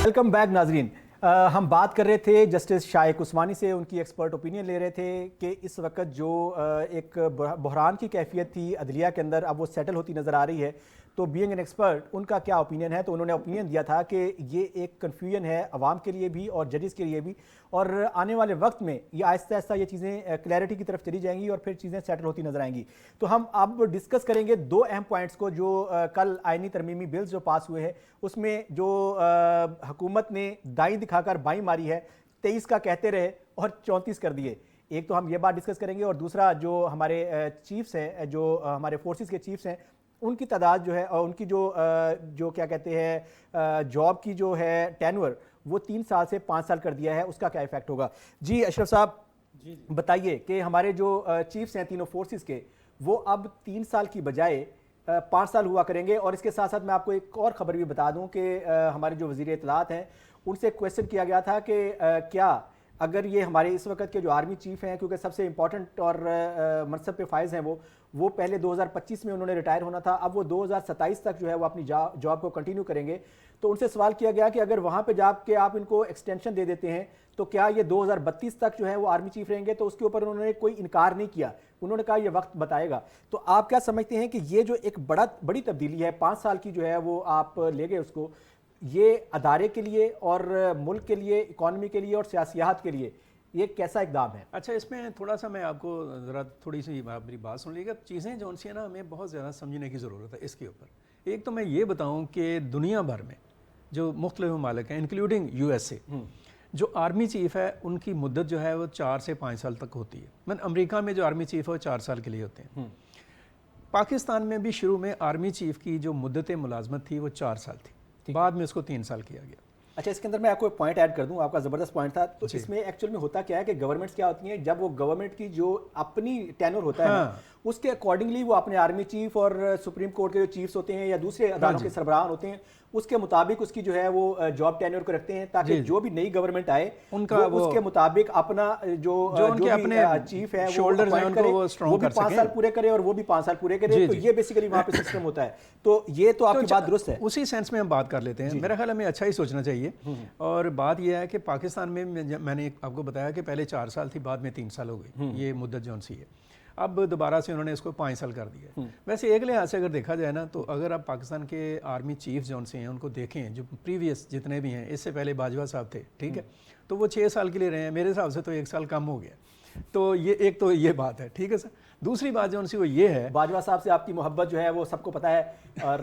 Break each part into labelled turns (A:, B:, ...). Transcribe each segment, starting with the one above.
A: Welcome back ناظرین. ہم بات کر رہے تھے جسٹس شائق عثمانی سے, ان کی ایکسپرٹ اوپینین لے رہے تھے کہ اس وقت جو ایک بحران کی کیفیت تھی عدلیہ کے اندر, اب وہ سیٹل ہوتی نظر آ رہی ہے. تو بینگ این ایکسپرٹ ان کا کیا اوپینین ہے؟ تو انہوں نے اوپینین دیا تھا کہ یہ ایک کنفیوژن ہے عوام کے لیے بھی اور ججز کے لیے بھی, اور آنے والے وقت میں یہ آہستہ آہستہ یہ چیزیں کلیئرٹی کی طرف چلی جائیں گی اور پھر چیزیں سیٹل ہوتی نظر آئیں گی. تو ہم اب ڈسکس کریں گے دو اہم پوائنٹس کو جو کل آئینی ترمیمی بلز جو پاس ہوئے ہیں اس میں جو حکومت نے دائیں دکھا کر بائیں ماری ہے, 23 کا کہتے رہے اور 34 کر دیے. ایک تو ہم یہ بات ڈسکس کریں گے, اور دوسرا جو ہمارے چیفز ہیں, جو ہمارے فورسز کے چیفز ہیں, ان کی تعداد جو ہے اور ان کی جو کیا کہتے ہیں جاب کی جو ہے ٹینور وہ 3 سال سے 5 سال کر دیا ہے, اس کا کیا ایفیکٹ ہوگا؟ جی اشرف صاحب بتائیے کہ ہمارے جو چیفز ہیں تینوں فورسز کے, وہ اب 3 سال کی بجائے 5 سال ہوا کریں گے. اور اس کے ساتھ ساتھ میں آپ کو ایک اور خبر بھی بتا دوں کہ ہمارے جو وزیر اطلاعات ہیں ان سے کویسچن کیا گیا تھا کہ کیا اگر یہ ہمارے اس وقت کے جو آرمی چیف ہیں, کیونکہ سب سے امپورٹنٹ اور منصب پہ فائز ہیں وہ پہلے 2025 میں انہوں نے ریٹائر ہونا تھا, اب وہ 2027 تک جو ہے وہ اپنی جاب کو کنٹینیو کریں گے. تو ان سے سوال کیا گیا کہ اگر وہاں پہ جا کے آپ ان کو ایکسٹینشن دے دیتے ہیں تو کیا یہ 2032 تک جو ہے وہ آرمی چیف رہیں گے؟ تو اس کے اوپر انہوں نے کوئی انکار نہیں کیا, انہوں نے کہا یہ وقت بتائے گا. تو آپ کیا سمجھتے ہیں کہ یہ جو ایک بڑی تبدیلی ہے 5 سال کی جو ہے وہ آپ لے گئے اس کو, یہ ادارے کے لیے اور ملک کے لیے, اکانومی کے لیے اور سیاسیات کے لیے یہ کیسا اقدام ہے؟
B: اچھا, اس میں تھوڑا سا میں آپ کو ذرا تھوڑی سی میری بات سن لیجیے گا. چیزیں جو سی ہیں نا ہمیں بہت زیادہ سمجھنے کی ضرورت ہے اس کے اوپر. ایک تو میں یہ بتاؤں کہ دنیا بھر میں جو مختلف ممالک ہیں انکلوڈنگ یو ایس اے, جو آرمی چیف ہے ان کی مدت جو ہے وہ 4 سے 5 سال تک ہوتی ہے. امریکہ میں جو آرمی چیف ہے وہ 4 سال کے لیے ہوتے ہیں. پاکستان میں بھی شروع میں آرمی چیف کی جو مدت ملازمت تھی وہ 4 سال تھی, بعد میں اس کو 3 سال کیا گیا.
A: اچھا, اس کے اندر میں آپ کو ایک پوائنٹ ایڈ کر دوں, آپ کا زبردست پوائنٹ تھا. تو اس میں ایکچوئل میں ہوتا کیا ہے کہ گورنمنٹس کیا ہوتی ہیں, جب وہ گورنمنٹ کی جو اپنی ٹینور ہوتا ہے اس کے اکارڈنگلی وہ اپنے آرمی چیف اور سپریم کورٹ کے جو چیفز ہوتے ہیں یا دوسرے اداروں کے سربراہان ہوتے ہیں اس کے مطابق اس کی جو ہے وہ جاب ٹینور کو رکھتے ہیں, تاکہ جو بھی نئی گورنمنٹ آئے ان کا اس کے مطابق اپنا جو اپنے چیف ہے
B: شولڈرز ہیں ان کو وہ
A: وہ بھی 5 سال پورے کرے اور وہ بھی 5 سال پورے کرے. تو یہ بیسیکلی وہاں پہ سسٹم ہوتا ہے. تو یہ تو آپ کی بات درست ہے.
B: اسی سینس میں ہم بات کر لیتے ہیں. میرا خیال ہمیں اچھا ہی سوچنا چاہیے. اور بات یہ ہے کہ پاکستان میں نے آپ کو بتایا کہ پہلے 4 سال تھی, بعد میں 3 سال ہو گئی یہ مدت جون سی ہے. اب دوبارہ سے انہوں نے اس کو 5 سال کر دیا. ویسے ایک لحاظ سے اگر دیکھا جائے نا, تو اگر آپ پاکستان کے آرمی چیف جون سے ہیں ان کو دیکھیں, جو پریویس جتنے بھی ہیں, اس سے پہلے باجوہ صاحب تھے, ٹھیک ہے, تو وہ 6 سال کے لیے رہے ہیں. میرے حساب سے تو 1 سال کم ہو گیا. تو یہ ایک تو یہ بات ہے, ٹھیک ہے سر. دوسری بات جو ان سے وہ یہ ہے,
A: باجوہ صاحب سے آپ کی محبت جو ہے وہ سب کو پتہ ہے. اور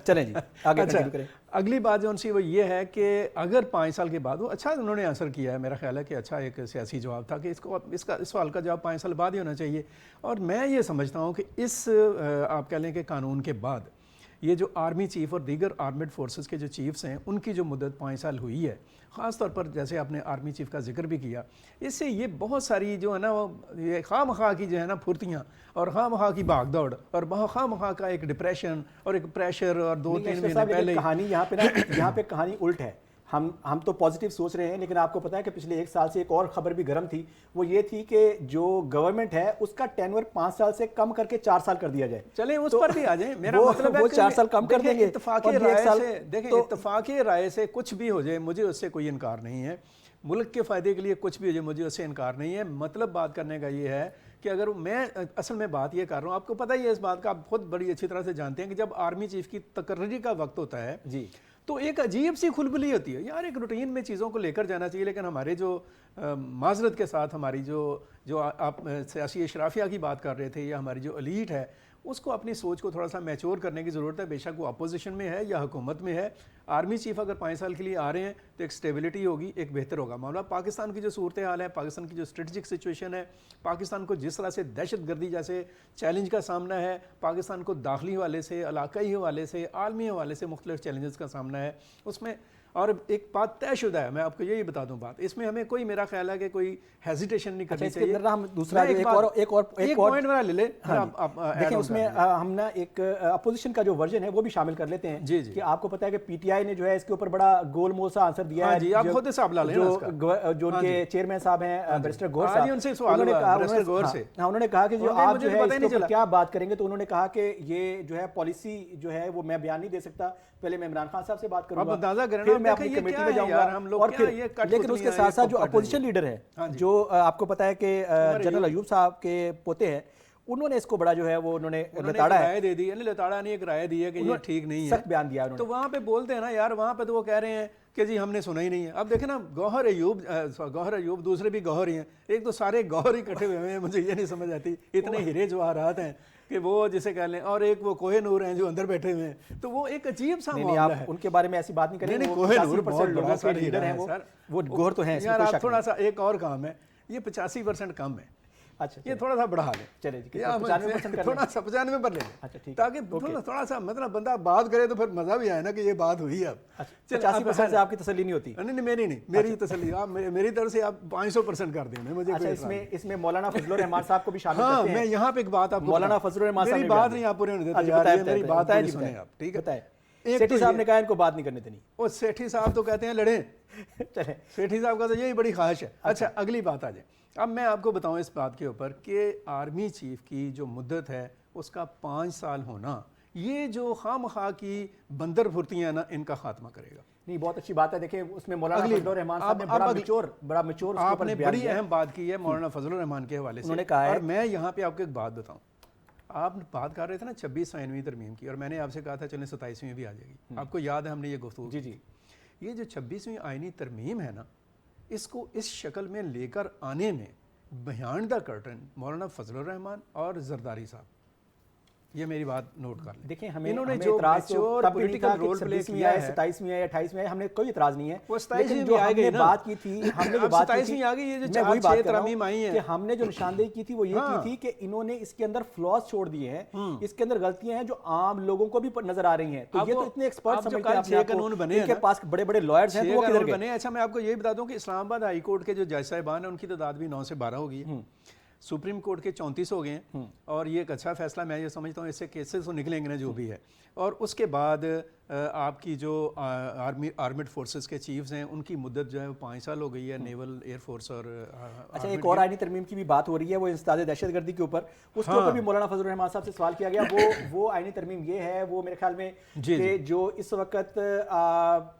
A: چلیں جی آگے کنٹینیو کریں.
B: اگلی بات جو ان سے وہ یہ ہے کہ اگر 5 سال کے بعد, وہ اچھا انہوں نے آنسر کیا ہے, میرا خیال ہے کہ اچھا ایک سیاسی جواب تھا کہ اس سوال کا جواب 5 سال بعد ہی ہونا چاہیے. اور میں یہ سمجھتا ہوں کہ اس آپ کہہ لیں کہ قانون کے بعد یہ جو آرمی چیف اور دیگر آرمڈ فورسز کے جو چیفز ہیں ان کی جو مدت 5 سال ہوئی ہے, خاص طور پر جیسے آپ نے آرمی چیف کا ذکر بھی کیا, اس سے یہ بہت ساری جو ہے نا وہ یہ خواہ مخواہ کی جو ہے نا پھرتیاں اور خواہ مخواہ کی بھاگ دوڑ اور خواہ مخواہ کا ایک ڈپریشن اور ایک پریشر, اور 2-3 مہینے پہلے
A: کہانی یہاں پہ کہانی الٹ ہے. ہم تو پازیٹیو سوچ رہے ہیں, لیکن آپ کو پتا ہے کہ پچھلے 1 سال سے ایک اور خبر بھی گرم تھی. وہ یہ تھی کہ جو گورنمنٹ ہے اس کا ٹینور 5 سال سے کم کر کے 4 سال کر دیا جائے.
B: چلیں اس پر بھی آ جائیں. میرا مطلب ہے
A: وہ 4 سال کم کر دیں گے.
B: اتفاقی رائے سے کچھ بھی ہو جائے, مجھے اس سے کوئی انکار نہیں ہے. ملک کے فائدے کے لیے کچھ بھی ہو جائے, مجھے اس سے انکار نہیں ہے. مطلب بات کرنے کا یہ ہے کہ اگر میں اصل میں بات یہ کر رہا ہوں, آپ کو پتہ ہی ہے اس بات کا, آپ خود بڑی اچھی طرح سے جانتے ہیں کہ جب آرمی چیف کی تقرری کا وقت ہوتا ہے
A: جی,
B: تو ایک عجیب سی کھلبلی ہوتی ہے. یار ایک روٹین میں چیزوں کو لے کر جانا چاہیے, لیکن ہمارے جو معذرت کے ساتھ ہماری جو آپ سیاسی اشرافیہ کی بات کر رہے تھے, یا ہماری جو ایلیٹ ہے, اس کو اپنی سوچ کو تھوڑا سا میچور کرنے کی ضرورت ہے. بے شک وہ اپوزیشن میں ہے یا حکومت میں ہے, آرمی چیف اگر 5 سال کے لیے آ رہے ہیں تو ایک سٹیبلٹی ہوگی, ایک بہتر ہوگا معاملہ. پاکستان کی جو صورتحال ہے, پاکستان کی جو اسٹریٹجک سچویشن ہے, پاکستان کو جس طرح سے دہشت گردی جیسے چیلنج کا سامنا ہے, پاکستان کو داخلی حوالے سے, علاقائی حوالے سے, عالمی حوالے سے مختلف چیلنجز کا سامنا ہے, اس میں اور ایک بات طے شدہ ہے. میں آپ کو یہی بتا دوں بات, اس میں ہمیں کوئی, میرا خیال ہے کہ کوئی ہیزیٹیشن نہیں کرنی چاہیے.
A: ہم دوسرا ایک
B: پوائنٹ میرا لے لیں.
A: دیکھیں اس میں ہم نا ایک اپوزیشن کا جو ورژن ہے وہ بھی شامل کر لیتے ہیں.
B: جی
A: کہ آپ کو پتہ ہے کہ پی ٹی آئی نے جو ہے اس کے اوپر بڑا گول مول سا آنسر دیا ہے.
B: جی آپ خود حساب لا لیں
A: جو ان کے چیئرمین صاحب ہیں بیرسٹر گور صاحب,
B: ان سے سوال ہوا بیرسٹر گور سے,
A: انہوں نے کہا کہ جو آپ جو ہے اس کے اوپر کیا بات کریں گے, تو انہوں نے کہا کہ یہ جو ہے پالیسی جو ہے وہ میں بیان نہیں دے سکتا, پہلے میں عمران خان صاحب سے بات کروں گا, پھر میں اپنی کمیٹی میں جاؤں گا, اور پھر لیکن اس کے ساتھ ساتھ جو اپوزیشن لیڈر ہے جو آپ کو پتا ہے کہ جنرل ایوب صاحب کے پوتے ہیں, انہوں نے اس کو بڑا جو ہے وہ انہوں نے لتاڑا ہے,
B: رائے دے دی, یعنی لتاڑا نے ایک رائے دی ہے کہ یہ ٹھیک نہیں ہے,
A: سخت بیان دیا انہوں نے.
B: تو وہاں پہ بولتے ہیں نا یار, وہاں پہ تو وہ کہہ رہے ہیں کہ جی ہم نے سنا ہی نہیں ہے. اب دیکھیں نا, گوہر ایوب دوسرے بھی گوہر ہی ہیں, ایک تو سارے گوہر ہی کٹھے ہوئے ہیں, مجھے یہ نہیں سمجھ آتی, اتنے ہیرے جواہرات ہیں کہ وہ جسے کہہ لیں, اور ایک وہ کوہ نور ہیں جو اندر بیٹھے ہوئے ہیں, تو وہ ایک عجیب سا معاملہ ہے.
A: ان کے بارے میں ایسی بات نہیں کریں,
B: کوہ نور بہت بڑا سا
A: لیڈر ہیں, وہ گوہر تو ہیں.
B: یار آپ تھوڑا سا ایک اور کام ہے, یہ 85% کم ہے,
A: اچھا
B: یہ تھوڑا سا بڑھا لیں,
A: چلے جی
B: تھوڑا سا 95 پر لے لیں, تاکہ تھوڑا سا مطلب بندہ بات کرے تو پھر مزہ بھی آئے نا کہ یہ بات ہوئی ہے. اب
A: 85% سے آپ کی تسلی نہیں ہوتی؟
B: نہیں, میری نہیں, میری تسلی, آپ میری طرف سے آپ 500% کر دیں مجھے.
A: اس میں مولانا فضل الرحمان صاحب کو بھی شامل کرتے ہیں.
B: میں یہاں پہ ایک بات آپ کو,
A: مولانا فضل الرحمان صاحب
B: میری بات نہیں آپ پورے ہونے دیتے, میری بات پوری سنیں آپ, ٹھیک ہے.
A: سیٹھی صاحب نے کہا ان کو بات نہیں کرنے دینی.
B: وہ سیٹھی صاحب تو کہتے ہیں لڑیں, چلیں, سیٹھی صاحب کا تو یہی بڑی خواہش ہے. اچھا اگلی بات آ جائے. اب میں آپ کو بتاؤں اس بات کے اوپر کہ آرمی چیف کی جو مدت ہے اس کا 5 سال ہونا, یہ جو خام خواہ کی بندر پھرتیاں ہیں نا, ان کا خاتمہ کرے گا.
A: نہیں, بہت اچھی بات ہے. دیکھیں اس میں مولانا فضل الرحمان صاحب نے بڑا میچور
B: آپ نے بڑی اہم بات کی ہے مولانا فضل الرحمان کے حوالے سے, اور میں یہاں پہ آپ کو ایک بات بتاؤں. آپ بات کر رہے تھے نا 26 آئینوی ترمیم کی, اور میں نے آپ سے کہا تھا چلیں 27ویں بھی آ جائے گی. آپ کو یاد ہے ہم نے یہ گفتگو,
A: جی,
B: یہ جو 26ویں آئینی ترمیم ہے نا, اس کو اس شکل میں لے کر آنے میں بیہائنڈ دا کرٹن مولانا فضل الرحمان اور زرداری صاحب, یہ میری بات نوٹ کر لیں.
A: دیکھیں انہوں نے جو میچور پولیٹیکل رول پلے کیا ہے, 27ویں آئے 28ویں آئے, ہم نے کوئی اعتراض نہیں ہے. لیکن جو ہم نے بات کی تھی, ہم نے جو بات کی تھی, میں وہی بات کر رہا ہوں کہ ہم نے جو نشاندہی کی تھی وہ یہ کی تھی کہ انہوں نے اس کے اندر فلاز چھوڑ دیے ہیں, اس کے اندر غلطیاں ہیں جو عام لوگوں کو بھی نظر آ رہی ہیں. تو یہ تو اتنے ایکسپرٹ سمجھتے ہیں اپنے آپ کو, ان کے پاس بڑے بڑے لائرز ہیں, وہ کدھر گئے.
B: اچھا میں آپ کو یہ بتا دوں کہ اسلام آباد ہائی کورٹ کے جو جج صاحبان ہیں ان کی تعداد بھی 9 سے 12 ہو گئی ہے, سپریم کورٹ کے 34 ہو گئے ہیں, اور یہ ایک اچھا فیصلہ میں یہ سمجھتا ہوں, اس سے کیسز تو نکلیں گے نا جو بھی ہے. اور اس کے بعد آپ کی جو آرمیڈ فورسز کے چیفز ہیں ان کی مدت جو ہے وہ 5 سال ہو گئی ہے, نیول ایئر فورس اور.
A: اچھا ایک اور آئینی ترمیم کی بھی بات ہو رہی ہے, وہ انسداد دہشت گردی کے اوپر, اس کے اوپر بھی مولانا فضل الرحمان صاحب سے سوال کیا گیا. وہ آئینی ترمیم یہ ہے, وہ میرے خیال میں کہ جو اس وقت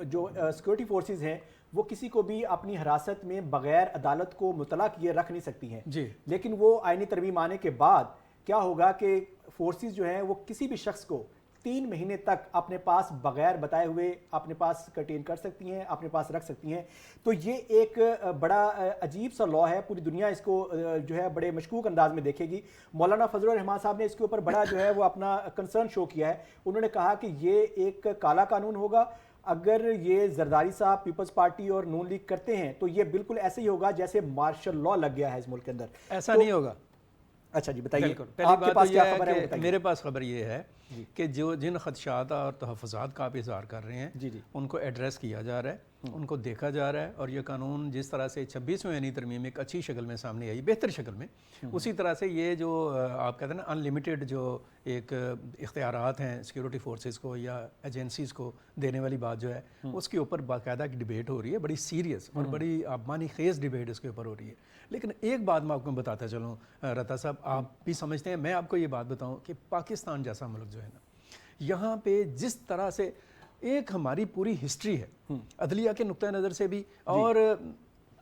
A: جو سیکورٹی فورسز ہیں وہ کسی کو بھی اپنی حراست میں بغیر عدالت کو مطلع کیے رکھ نہیں سکتی ہیں. لیکن وہ آئینی ترمیم آنے کے بعد کیا ہوگا کہ فورسز جو ہیں وہ کسی بھی شخص کو 3 مہینے تک اپنے پاس بغیر بتائے ہوئے اپنے پاس کنٹین کر سکتی ہیں, اپنے پاس رکھ سکتی ہیں. تو یہ ایک بڑا عجیب سا لا ہے, پوری دنیا اس کو جو ہے بڑے مشکوک انداز میں دیکھے گی. مولانا فضل الرحمان صاحب نے اس کے اوپر بڑا جو ہے وہ اپنا کنسرن شو کیا ہے. انہوں نے کہا کہ یہ ایک کالا قانون ہوگا, اگر یہ زرداری صاحب پیپلز پارٹی اور نون لیگ کرتے ہیں تو یہ بالکل ایسے ہی ہوگا جیسے مارشل لا لگ گیا ہے اس ملک کے اندر.
B: ایسا نہیں ہوگا.
A: اچھا جی بتائیے,
B: آپ کے پاس کیا خبر ہے؟ میرے پاس خبر یہ ہے کہ جن خدشات اور تحفظات کا آپ اظہار کر رہے ہیں ان کو ایڈریس کیا جا رہا ہے, ان کو دیکھا جا رہا ہے, اور یہ قانون جس طرح سے 26ویں آئینی ترمیم ایک اچھی شکل میں سامنے آئی, بہتر شکل میں, اسی طرح سے یہ جو آپ کہتے ہیں نا انلمیٹڈ جو ایک اختیارات ہیں سیکورٹی فورسز کو یا ایجنسیز کو دینے والی بات جو ہے, اس کے اوپر باقاعدہ کی ڈیبیٹ ہو رہی ہے, بڑی سیریس اور بڑی معنی خیز ڈیبیٹ اس کے اوپر ہو رہی ہے. لیکن ایک بات میں آپ کو بتاتا چلوں رتا صاحب, آپ بھی سمجھتے ہیں, میں آپ کو یہ بات بتاؤں کہ پاکستان جیسا ملک جو ہے نا, یہاں پہ جس طرح سے ایک ہماری پوری ہسٹری ہے عدلیہ کے نقطہ نظر سے بھی, اور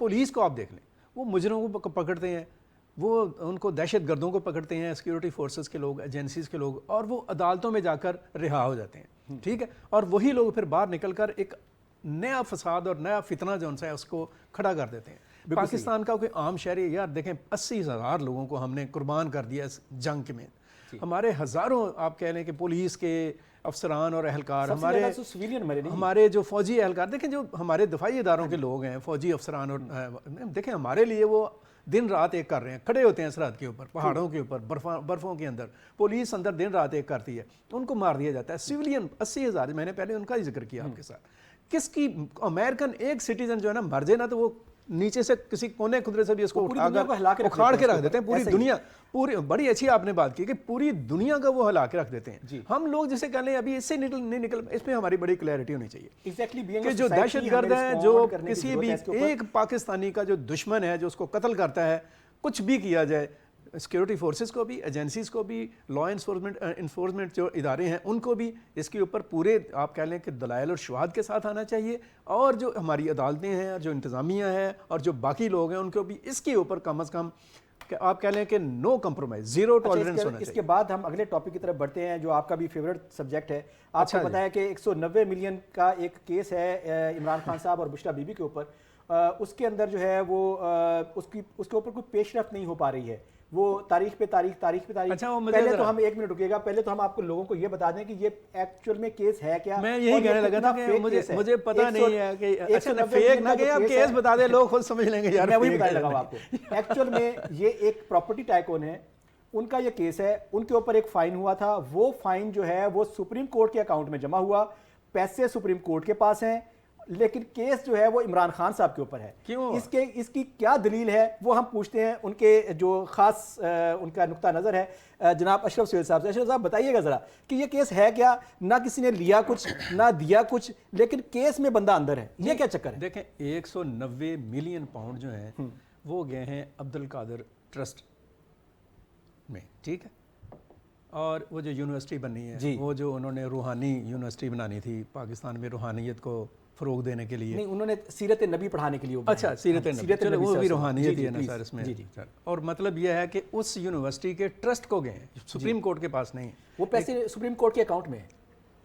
B: پولیس کو آپ دیکھ لیں, وہ مجرموں کو پکڑتے ہیں, وہ ان کو دہشت گردوں کو پکڑتے ہیں, سیکورٹی فورسز کے لوگ, ایجنسیز کے لوگ, اور وہ عدالتوں میں جا کر رہا ہو جاتے ہیں, ٹھیک ہے, اور وہی لوگ پھر باہر نکل کر ایک نیا فساد اور نیا فتنہ جو ان سے ہے اس کو کھڑا کر دیتے ہیں. پاکستان کا کوئی عام شہری, یار دیکھیں 80,000 لوگوں کو ہم نے قربان کر دیا اس جنگ میں, ہمارے ہزاروں آپ کہہ لیں کہ پولیس کے افسران اور اہلکار, ہمارے جو فوجی اہلکار, دیکھیں جو ہمارے دفاعی اداروں کے لوگ ہیں, فوجی افسران, اور دیکھیں ہمارے لیے وہ دن رات ایک کر رہے ہیں, کھڑے ہوتے ہیں سرحد کے اوپر, پہاڑوں کے اوپر, برفوں کے اندر, پولیس اندر دن رات ایک کرتی ہے, ان کو مار دیا جاتا ہے. سویلین 80,000, میں نے پہلے ان کا ہی ذکر کیا آپ کے ساتھ. کس کی امریکن ایک سٹیزن جو ہے نا مر جائے نا تو وہ نیچے سے کسی کونے خدرے سے بھی اس کو اٹھا کر
A: کے
B: اکھاڑ کے رکھ دیتے ہیں پوری دنیا. پوری بڑی اچھی آپ نے بات کی کہ پوری دنیا کا وہ ہلا کے رکھ دیتے ہیں. ہم لوگ جسے کہہ لیں ابھی اس سے نہیں نکل, اس میں ہماری بڑی کلیئرٹی ہونی چاہیے کہ جو دہشت گرد ہے, جو کسی بھی ایک پاکستانی کا جو دشمن ہے جو اس کو قتل کرتا ہے, کچھ بھی کیا جائے, سیکیورٹی فورسز کو بھی, ایجنسیز کو بھی, لا انفورسمنٹ جو ادارے ہیں ان کو بھی اس کے اوپر پورے آپ کہہ لیں کہ دلائل اور شواہد کے ساتھ آنا چاہیے, اور جو ہماری عدالتیں ہیں, جو انتظامیہ ہیں, اور جو باقی لوگ ہیں ان کو بھی اس کے اوپر کم از کم کہ آپ کہہ لیں کہ نو کمپرومائز, زیرو ٹالرنس ہونا چاہیے.
A: اس کے بعد ہم اگلے ٹاپک کی طرف بڑھتے ہیں جو آپ کا بھی فیورٹ سبجیکٹ ہے. آپ کو پتا ہے کہ 190 ملین کا ایک کیس ہے عمران خان صاحب اور بشرا بی بی کے اوپر. اس کے اندر جو ہے وہ اس کے اوپر کوئی پیش رفت نہیں ہو پا رہی ہے, وہ تاریخ پہ تاریخ. پہلے تو ہم 1 منٹ رکیے گا, پہلے تو ہم آپ کو لوگوں کو یہ بتا دیں کہ یہ ایکچوئل میں کیس ہے کیا.
B: میں یہی کہنے لگا تھا کہ مجھے پتا نہیں ہے کہ اچھا فیک نہ کہ آپ کیس بتا دیں, لوگ خود سمجھ لیں گے یار.
A: میں وہی بتانے لگا آپ کو. ایکچوئل میں یہ ایک پراپرٹی ٹائکون ہے, ان کا یہ کیس ہے. ان کے اوپر ایک فائن ہوا تھا, وہ فائن جو ہے وہ سپریم کورٹ کے اکاؤنٹ میں جمع ہوا, پیسے سپریم کورٹ کے پاس ہیں, لیکن کیس جو ہے وہ عمران خان صاحب کے اوپر ہے. اس کی کیا دلیل ہے وہ ہم پوچھتے ہیں ان کے جو خاص ان کا نقطہ نظر ہے جناب اشرف سہیل صاحب سے. اشرف صاحب بتائیے گا ذرا کہ یہ کیس ہے کیا, نہ کسی نے لیا کچھ نہ دیا کچھ, لیکن کیس میں بندہ اندر ہے, یہ کیا چکر ہے؟
B: دیکھیں 190 ملین پاؤنڈ جو ہیں وہ گئے ہیں عبد القادر ٹرسٹ میں, ٹھیک ہے, اور وہ جو یونیورسٹی بنی ہے وہ جو انہوں نے روحانی یونیورسٹی بنانی تھی پاکستان میں روحانیت کو فروغ دینے کے لیے,
A: نہیں انہوں نے سیرت نبی پڑھانے کے لیے.
B: اچھا سیرت نبی, چلو وہ بھی روحانیت ہی ہے نا سر اس میں. اور مطلب یہ ہے کہ اس یونیورسٹی کے ٹرسٹ کو گئے ہیں, سپریم کورٹ کے پاس نہیں.
A: وہ پیسے سپریم کورٹ کے اکاؤنٹ میں ہیں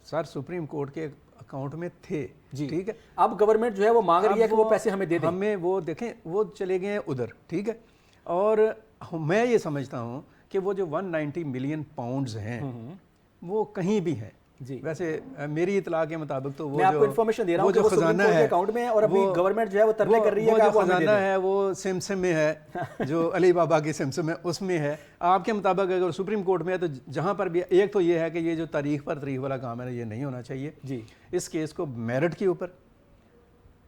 B: سر, سپریم کورٹ کے اکاؤنٹ میں تھے, ٹھیک ہے.
A: اب گورنمنٹ جو ہے وہ مانگ رہی ہے کہ وہ پیسے ہمیں دے دیں.
B: ہمیں وہ دیکھیں وہ چلے گئے ہیں ادھر, ٹھیک ہے. اور میں یہ سمجھتا ہوں کہ وہ جو 190 ملین پاؤنڈز ہیں وہ کہیں بھی ہیں. ویسے میری اطلاع کے مطابق تو
A: میں آپ کو انفارمیشن دے رہا ہوں کہ وہ خزانہ ہے اکاؤنٹ میں, اور ابھی گورنمنٹ جو ہے وہ ترلے کر رہی ہے کہ
B: وہ خزانہ ہے وہ سمسم میں ہے, جو علی بابا کی سمسم ہے اس میں ہے. آپ کے مطابق اگر سپریم کورٹ میں ہے تو جہاں پر بھی, ایک تو یہ ہے کہ یہ جو تاریخ پر تاریخ والا کام ہے یہ نہیں ہونا چاہیے. اس کیس کو میرٹ کے اوپر,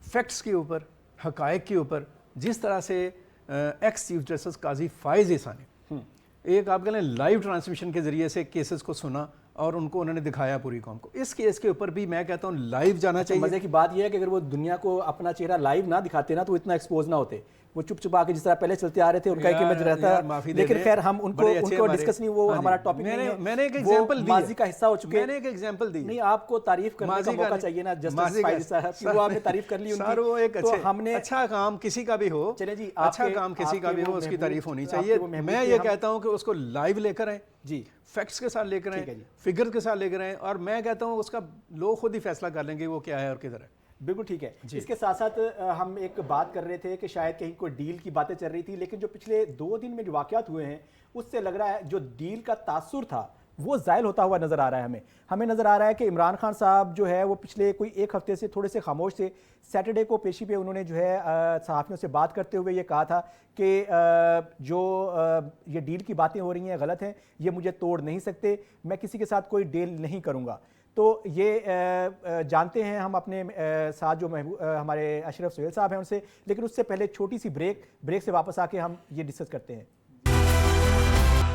B: فیکٹس کے اوپر, حقائق کے اوپر, جس طرح سے ایکس چیف جسٹس قاضی فائز عیسیٰ نے ایک آپ کہہ لیں لائیو ٹرانسمیشن کے ذریعے سے کیسز کو سنا اور ان کو انہوں نے دکھایا پوری قوم کو, اس کیس کے اوپر بھی میں کہتا ہوں لائیو جانا چاہیے.
A: مزے کی بات یہ ہے کہ اگر وہ دنیا کو اپنا چہرہ لائیو نہ دکھاتے نا تو اتنا ایکسپوز نہ ہوتے, وہ چپ چپا کے جس طرح پہلے چلتے آ رہے تھے ان کا ایک امیج رہتا ہے. لیکن خیر ہم ان کو ڈسکس نہیں, وہ ہمارا ٹاپک نہیں ہے.
B: میں نے ایک ایگزامپل دی,
A: ماضی کا حصہ ہو چکے.
B: میں نے ایک ایگزامپل دی.
A: نہیں آپ کو تعریف کرنے کا موقع چاہیے نا جسٹس فائز صاحب کی, وہ آپ نے تعریف کر لی ان کی.
B: سر وہ ایک اچھا کام کسی کا بھی ہو,
A: چلے جی
B: اچھا کام کسی کا بھی ہو اس کی تعریف ہونی چاہیے. میں یہ کہتا ہوں کہ اس کو لائیو لے کر آئیں, فیکٹس کے ساتھ لے کر آئیں, فگر کے ساتھ لے کر آئیں, اور میں کہتا ہوں اس کا لوگ خود ہی فیصلہ کر لیں گے وہ کیا ہے اور کدھر ہے.
A: بالکل ٹھیک ہے. اس کے ساتھ ساتھ ہم ایک بات کر رہے تھے کہ شاید کہیں کوئی ڈیل کی باتیں چل رہی تھی, لیکن جو پچھلے 2 دن میں جو واقعات ہوئے ہیں اس سے لگ رہا ہے جو ڈیل کا تاثر تھا وہ زائل ہوتا ہوا نظر آ رہا ہے. ہمیں نظر آ رہا ہے کہ عمران خان صاحب جو ہے وہ پچھلے کوئی 1 ہفتے سے تھوڑے سے خاموش تھے. سیٹرڈے کو پیشی پہ انہوں نے جو ہے صحافیوں سے بات کرتے ہوئے یہ کہا تھا کہ جو یہ ڈیل کی باتیں ہو رہی ہیں غلط ہیں, یہ مجھے توڑ نہیں سکتے, میں کسی کے ساتھ کوئی ڈیل نہیں کروں گا. تو یہ جانتے ہیں ہم اپنے ساتھ جو ہمارے اشرف سہیل صاحب ہیں ان سے, لیکن اس سے پہلے چھوٹی سی بریک سے واپس آ کے ہم یہ ڈسکس کرتے ہیں.